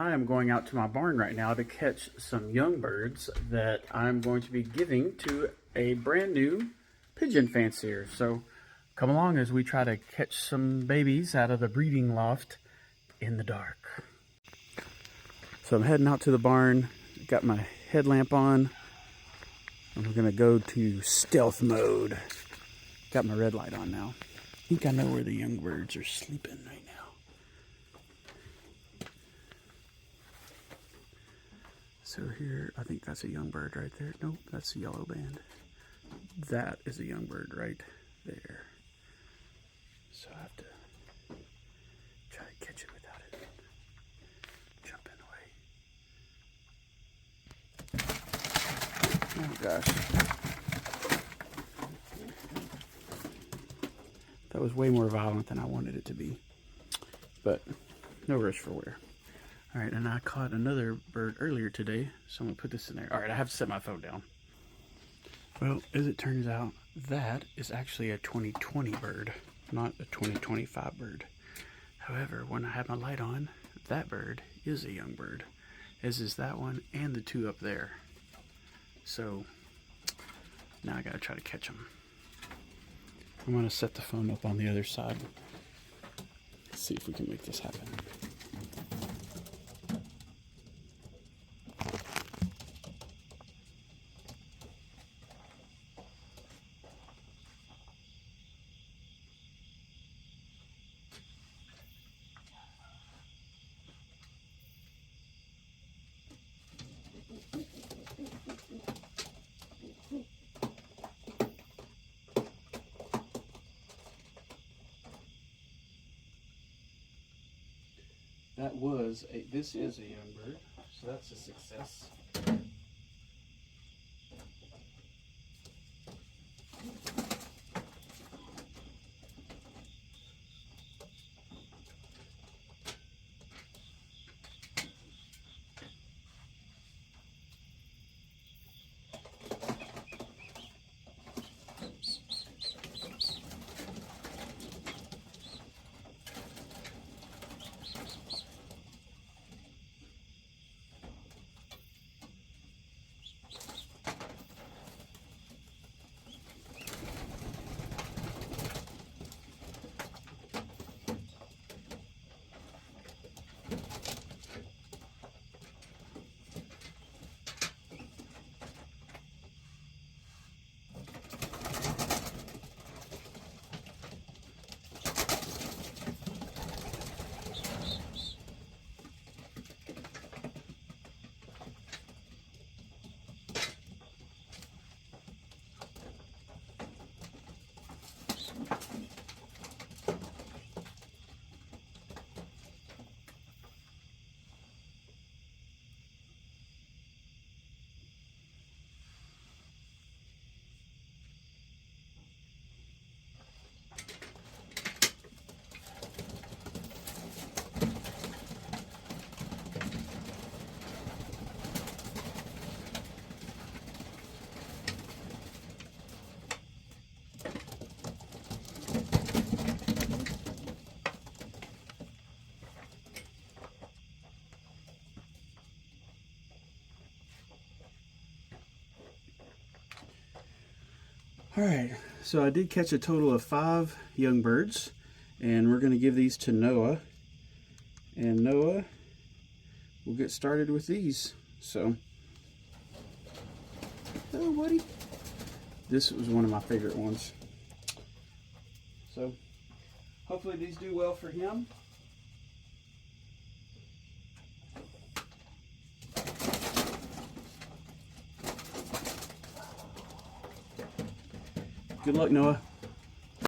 I am going out to my barn right now to catch some young birds that I'm going to be giving to a brand new pigeon fancier. So come along as we try to catch some babies out of the breeding loft in the dark. So I'm heading out to the barn, got my headlamp on, and we're gonna go to stealth mode. Got my red light on now. I think I know where the young birds are sleeping right now. So here, I think that's a young bird right there. Nope, that's a yellow band. That is a young bird right there. So I have to try to catch it without it jumping away. Oh gosh. That was way more violent than I wanted it to be. But no rush for wear. All right, and I caught another bird earlier today, so I'm gonna put this in there. All right, I have to set my phone down. Well, as it turns out, that is actually a 2020 bird, not a 2025 bird. However, when I have my light on, that bird is a young bird, as is that one and the two up there. So now I gotta try to catch them. I'm gonna set the phone up on the other side. Let's see if we can make this happen. This is a young bird, so that's a success. All right, so I did catch a total of 5 young birds, and we're going to give these to Noah, and Noah will get started with these. So, hello buddy. This was one of my favorite ones. So, hopefully these do well for him. Good luck, Noah.